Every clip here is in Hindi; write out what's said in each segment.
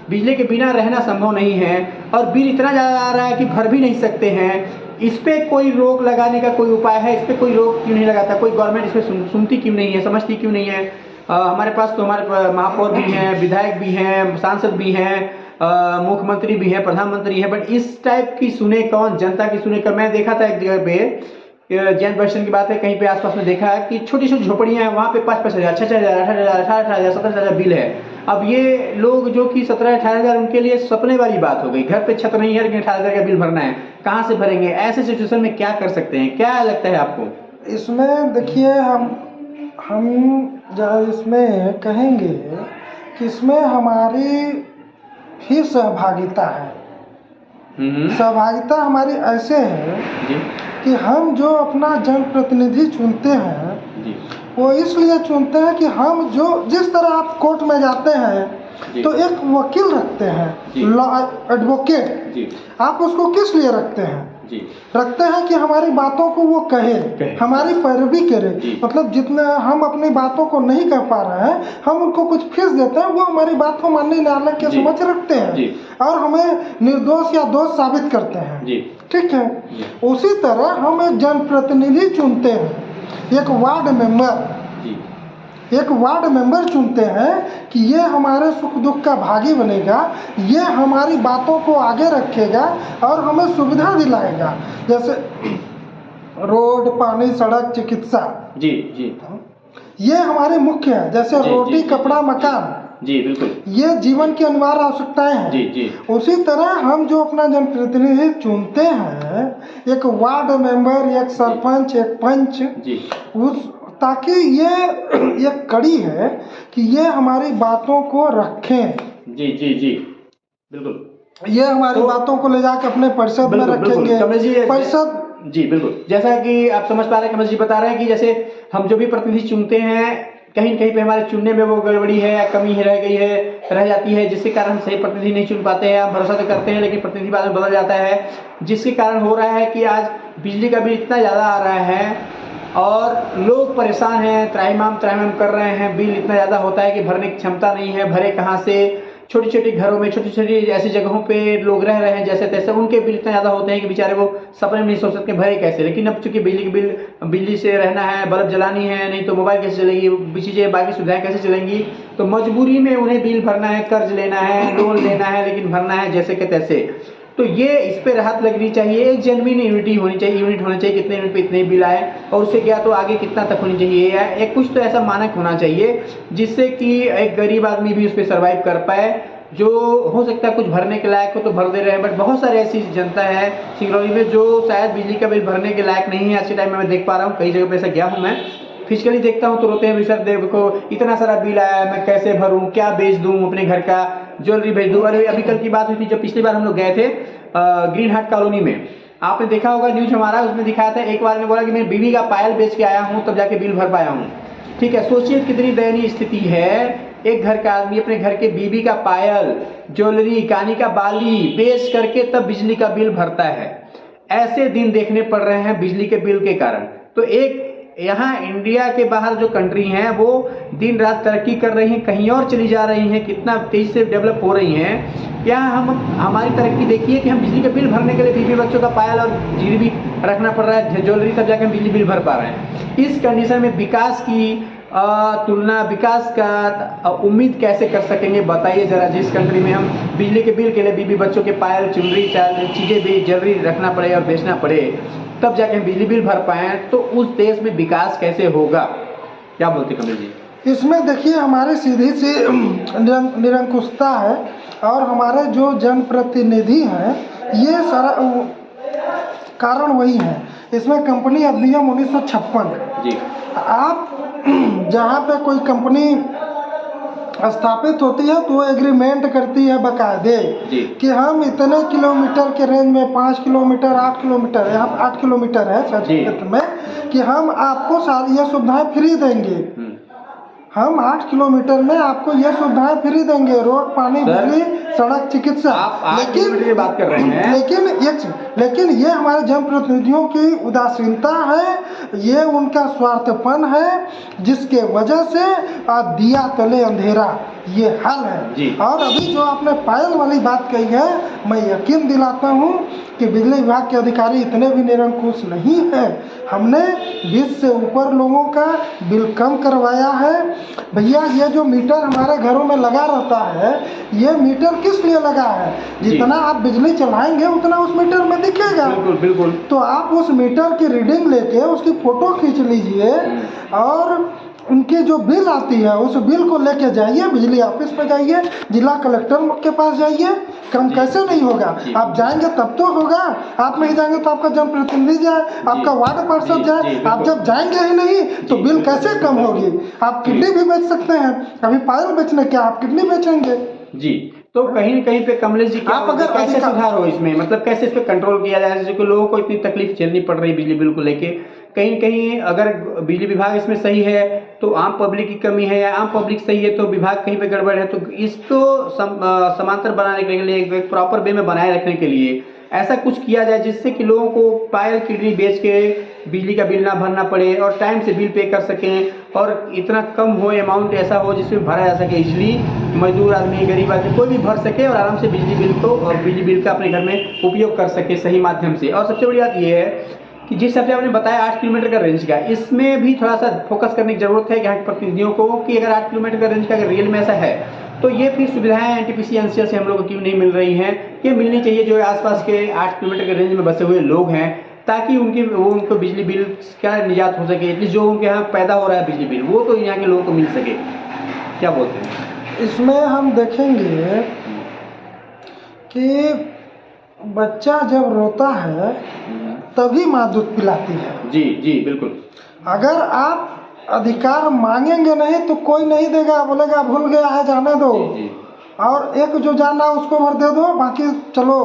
बिजली के बिना रहना संभव नहीं है और बिल इतना ज़्यादा आ रहा है कि भर भी नहीं सकते हैं। इस पे कोई रोक लगाने का कोई उपाय है? इस पे कोई रोक क्यों नहीं लगाता? कोई गवर्नमेंट इस पे सुनती क्यों नहीं है, समझती क्यों नहीं है? हमारे पास तो हमारे महापौर भी हैं, विधायक भी हैं, सांसद भी हैं, मुख्यमंत्री भी है, प्रधानमंत्री है, बट इस टाइप की सुने कौन? जनता की सुने कौन? मैं देखा था एक जगह पे, जैन दर्शन की बात है, कहीं पे आसपास में देखा है कि छोटी छोटी झोपड़ियाँ हैं, वहाँ पे 5-5 हज़ार, 6-6 हज़ार, 8 हज़ार, 18 हज़ार, 17 हज़ार बिल है। अब ये लोग जो कि 17-18 हज़ार उनके लिए सपने वाली बात हो गई। घर पे छत नहीं है लेकिन 18 हज़ार का बिल भरना है, कहाँ से भरेंगे? ऐसे सिचुएशन में क्या कर सकते हैं? क्या लगता है आपको? इसमें देखिए, हम जब इसमें कहेंगे कि इसमें हमारी भी सहभागिता है। सहभागिता हमारी ऐसे है जी कि हम जो अपना जनप्रतिनिधि चुनते हैं जी वो इसलिए चुनते हैं कि हम जो जिस तरह आप कोर्ट में जाते हैं तो एक वकील रखते हैं, लॉ एडवोकेट। जी आप उसको किस लिए रखते हैं? जी रखते हैं कि हमारी बातों को वो कहे, हमारी पैरवी करे। मतलब जितना हम अपनी बातों को नहीं कह पा रहे हैं, हम उनको कुछ फीस देते हैं, वो हमारी बात को मानने नालक के समझ रखते हैं और हमें निर्दोष या दोष साबित करते हैं। ठीक है, उसी तरह हम एक जनप्रतिनिधि चुनते हैं, एक वार्ड मेंबर चुनते हैं कि ये हमारे सुख दुख का भागी बनेगा, ये हमारी बातों को आगे रखेगा और हमें सुविधा दिलाएगा, जैसे रोड, पानी, सड़क, चिकित्सा। जी जी ये हमारे मुख्य है, जैसे रोटी, कपड़ा, मकान। जी बिल्कुल, ये जीवन की अनिवार्य आवश्यकताएं हैं। जी जी उसी तरह हम जो अपना जनप्रतिनिधि चुनते हैं, एक वार्ड मेंबर, एक सरपंच, एक पंच, जी ताकि ये एक कड़ी है कि ये हमारी बातों को रखें। जी जी जी बिल्कुल, ये हमारी बातों को ले जाकर अपने परिषद में रखेंगे। परिषद, जी बिल्कुल, जैसा कि आप समझ पा रहे हैं, कमल जी बता रहे हैं कि जैसे हम जो भी प्रतिनिधि चुनते हैं, कहीं कहीं पे हमारे चुनने में वो गड़बड़ी है या कमी है, रह जाती है, जिसके कारण हम सही प्रतिनिधि नहीं चुन पाते हैं। हम भरोसा तो करते हैं लेकिन प्रतिनिधि बाद में बदल जाता है, जिसके कारण हो रहा है कि आज बिजली का बिल इतना ज़्यादा आ रहा है और लोग परेशान हैं, त्राहिमाम कर रहे हैं। बिल इतना ज़्यादा होता है कि भरने की क्षमता नहीं है, भरे कहाँ से? छोटी छोटी घरों में, छोटी छोटी ऐसी जगहों पे लोग रह रहे हैं जैसे तैसे, उनके बिल इतना ज़्यादा होते हैं कि बेचारे वो सपने में नहीं सोच सकते भरे कैसे। लेकिन अब चूंकि बिजली के बिल, बिजली से रहना है, बल्ब जलानी है, नहीं तो मोबाइल कैसे चलेगी, चीज़ें बाकी सुविधाएं कैसे चलेंगी, तो मजबूरी में उन्हें बिल भरना है, कर्ज लेना है, लोन लेना है, लेकिन भरना है जैसे के तैसे। तो ये इस पे राहत लगनी चाहिए, एक जेन्युइन यूनिट होनी चाहिए, कितने यूनिट पे इतने बिल आए और उससे क्या तो आगे कितना तक होनी चाहिए, या एक कुछ तो ऐसा मानक होना चाहिए जिससे कि एक गरीब आदमी भी उस पर सर्वाइव कर पाए। जो हो सकता है कुछ भरने के लायक हो तो भर दे रहे हैं, बट बहुत सारे ऐसी जनता है सिंगरौली में जो शायद बिजली का बिल भरने के लायक नहीं है। आज के टाइम में मैं देख पा रहा हूँ, कई जगह पे ऐसा गया हूँ, मैं फिजिकली देखता हूँ तो रोते हैं, सर देखो इतना सारा बिल आया, मैं कैसे भरूँ, क्या बेच दूँ, अपने घर का ज्वेलरी बेच दूँ। अरे अभी कल की बात हुई थी, जब पिछली बार हम लोग गए थे ग्रीन हार्ट कॉलोनी में, आपने देखा होगा न्यूज हमारा, उसमें दिखाया था एक बार ने बोला कि मैं बीवी का पायल बेच के आया हूँ तब जाके बिल भर पाया हूँ। ठीक है, सोचिए कितनी दयनीय स्थिति है। एक घर का आदमी अपने घर के बीवी का पायल, ज्वेलरी, कानी का बाली बेच करके तब बिजली का बिल भरता है। ऐसे दिन देखने पड़ रहे हैं बिजली के बिल के कारण। तो एक यहाँ इंडिया के बाहर जो कंट्री हैं वो दिन रात तरक्की कर रही हैं, कहीं और चली जा रही हैं, कितना तेजी से डेवलप हो रही हैं। क्या हम हमारी तरक्की देखिए कि हम बिजली का बिल भरने के लिए बीवी बच्चों का पायल और भी रखना पड़ रहा है, ज्वेलरी, तब जाकर हम बिजली बिल भर पा रहे हैं। इस कंडीशन में विकास की तुलना, विकास का उम्मीद कैसे कर सकेंगे बताइए जरा। जिस कंट्री में हम बिजली के बिल के लिए बीवी बच्चों के पायल, चुनरी, चीज़ें भी ज्वेलरी रखना पड़े और बेचना पड़े तब जाके हम बिजली बिल भर पाएँ, तो उस देश में विकास कैसे होगा? क्या बोलते कमल जी? इसमें देखिए हमारे सीधी सी निरंकुशता है और हमारे जो जनप्रतिनिधि हैं ये सारा कारण वही है। इसमें कंपनी अधिनियम 1956 जी, आप जहाँ पे कोई कंपनी स्थापित होती है तो वो एग्रीमेंट करती है बाकायदे कि हम इतने किलोमीटर के रेंज में 5 किलोमीटर, 8 किलोमीटर, यहाँ 8 किलोमीटर है सच में, कि हम आपको सारी ये सुविधाएं फ्री देंगे। हम 8 किलोमीटर में आपको ये सुविधाएं फ्री देंगे, रोड, पानी, बिजली, सड़क, चिकित्सा। आप 8 किलोमीटर की बात कर रहे हैं। लेकिन ये हमारे जनप्रतिनिधियों की उदासीनता है, ये उनका स्वार्थपन है, जिसके वजह से दिया तले अंधेरा ये हाल है। और अभी जो आपने पायल वाली बात कही है, मैं यकीन दिलाता हूँ कि बिजली विभाग के अधिकारी इतने भी निरंकुश नहीं है। हमने 20 से ऊपर लोगों का बिल कम करवाया है। भैया ये जो मीटर हमारे घरों में लगा रहता है, ये मीटर किस लिए लगा है? जितना आप बिजली चलाएंगे उतना उस मीटर में दिखेगा। बिल्कुल बिल्कुल। तो आप उस मीटर की रीडिंग लेके उसकी फोटो खींच लीजिए और उनकी जो बिल आती है उस बिल को लेके जाइए, बिजली ऑफिस पे जाइए, जिला कलेक्टर के पास जाइए। कम कैसे नहीं होगा? आप जाएंगे तब तो होगा। आप नहीं जाएंगे तो आपका जनप्रतिनिधि जाए, आपका वार्ड पार्षद जाए। आप जब जाएंगे ही नहीं तो बिल कैसे कम होगी? आप किडनी भी बेच सकते हैं। अभी पायल बेचने क्या, आप किडनी बेचेंगे? जी, तो कहीं न कहीं पे कमलेश जी, आप अगर कैसे सुधार हो इसमें, मतलब कैसे इस पे कंट्रोल किया जाए, जैसे कि लोगों को इतनी तकलीफ झेलनी पड़ रही है बिजली बिल को लेके। कहीं न कहीं अगर बिजली विभाग इसमें सही है तो आम पब्लिक की कमी है, या आम पब्लिक सही है तो विभाग कहीं पे गड़बड़ है। तो इसको समांतर बनाने के लिए, एक प्रॉपर वे में बनाए रखने के लिए ऐसा कुछ किया जाए जिससे कि लोगों को पायल किडनी बेच के बिजली का बिल ना भरना पड़े और टाइम से बिल पे कर सकें, और इतना कम हो, अमाउंट ऐसा हो जिसमें भरा जा सके इजली। मजदूर आदमी, गरीब आदमी, कोई भी भर सके और आराम से बिजली बिल को और बिजली बिल का अपने घर में उपयोग कर सके सही माध्यम से। और सबसे बड़ी बात ये है कि जिस हिसाब से आपने बताया 8 किलोमीटर का रेंज का, इसमें भी थोड़ा सा फोकस करने की जरूरत है यहाँ के प्रतिनिधियों को कि अगर 8 किलोमीटर का रेंज का अगर रियल में ऐसा है तो ये फिर सुविधाएं एनटीपीसी एनसीएल से हम लोग को क्यों नहीं मिल रही हैं? ये मिलनी चाहिए जो आसपास के 8 किलोमीटर के रेंज में बसे हुए लोग हैं, ताकि उनको बिजली बिल का निजात हो सके। एटलीस्ट जो उनके यहाँ पैदा हो रहा है बिजली बिल, वो तो यहाँ के लोगों को मिल सके। क्या बोलते हैं? इसमें हम देखेंगे कि बच्चा जब रोता है तभी माँ दूध पिलाती है। जी जी बिल्कुल। अगर आप अधिकार मांगेंगे नहीं तो कोई नहीं देगा, बोलेगा भूल गया है, जाने दो। जी। और एक जो जाना उसको भर दे दो, बाकी चलो।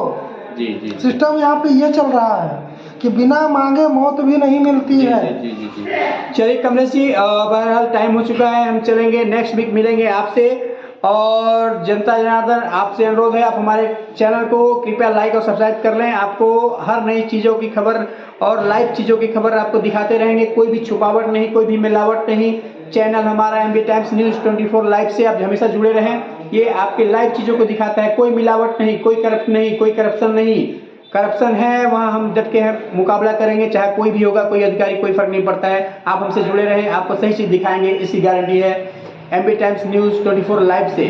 जी जी। सिस्टम यहाँ पे ये चल रहा है कि बिना मांगे मौत भी नहीं मिलती है। जी जी जी। चलिए कमलेश जी, बहरहाल टाइम हो चुका है, हम चलेंगे, नेक्स्ट वीक मिलेंगे आपसे। और जनता जनार्दन, आपसे अनुरोध है आप हमारे चैनल को कृपया लाइक और सब्सक्राइब कर लें। आपको हर नई चीज़ों की खबर और लाइव चीज़ों की खबर आपको दिखाते रहेंगे। कोई भी छुपावट नहीं, कोई भी मिलावट नहीं। चैनल हमारा एमबी टाइम्स न्यूज़ 24 लाइव से आप हमेशा जुड़े रहें। ये आपके लाइव चीज़ों को दिखाता है, कोई मिलावट नहीं, कोई करप्ट नहीं, कोई करप्शन नहीं। करप्शन है वहाँ हम डट के मुकाबला करेंगे, चाहे कोई भी होगा, कोई अधिकारी, कोई फर्क नहीं पड़ता है। आप हमसे जुड़े रहें, आपको सही चीज़ दिखाएंगे, इसकी गारंटी है। एमबी टाइम्स न्यूज़ 24 लाइव से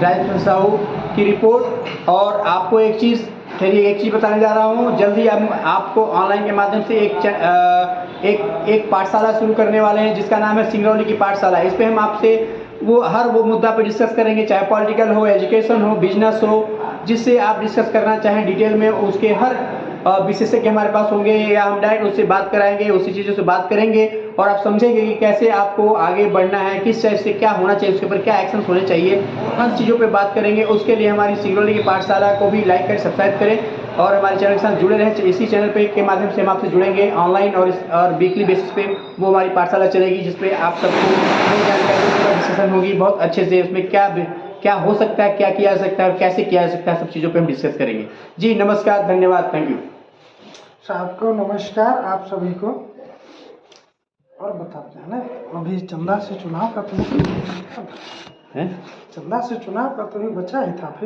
राजेंद्र साहू की रिपोर्ट। और आपको एक चीज़ बताने जा रहा हूँ, जल्दी हम आपको ऑनलाइन के माध्यम से एक पाठशाला शुरू करने वाले हैं जिसका नाम है सिंगरौली की पाठशाला। इस पर हम आपसे वो मुद्दा पे डिस्कस करेंगे, चाहे पॉलिटिकल हो, एजुकेशन हो, बिजनेस हो, जिससे आप डिस्कस करना चाहें डिटेल में, उसके हर विशेषज्ञ हमारे पास होंगे, या हम डायरेक्ट उससे बात कराएंगे, उसी चीज़ों से बात करेंगे और आप समझेंगे कि कैसे आपको आगे बढ़ना है, किस टाइप से क्या होना चाहिए, उसके ऊपर क्या एक्शन होने चाहिए, हर चीज़ों पे बात करेंगे। उसके लिए हमारी सिंगरौली की पाठशाला को भी लाइक करें, सब्सक्राइब करें और हमारे चैनल के साथ जुड़े रहें। इसी चैनल पे के माध्यम से हम आपसे जुड़ेंगे ऑनलाइन और वीकली बेसिस पे वो हमारी पाठशाला चलेगी, जिसपे आप सबको नई जानकारी डिस्कशन होगी बहुत अच्छे से। उसमें क्या हो सकता है, क्या किया जा सकता है और कैसे किया जा सकता है, सब चीज़ों पे हम डिस्कस करेंगे। जी नमस्कार, धन्यवाद, थैंक यू। साहब को नमस्कार, आप सभी को। और बताते हैं ना, अभी चंदा से चुनाव का तो चंदा से चुनाव का तो भी बचा ही था।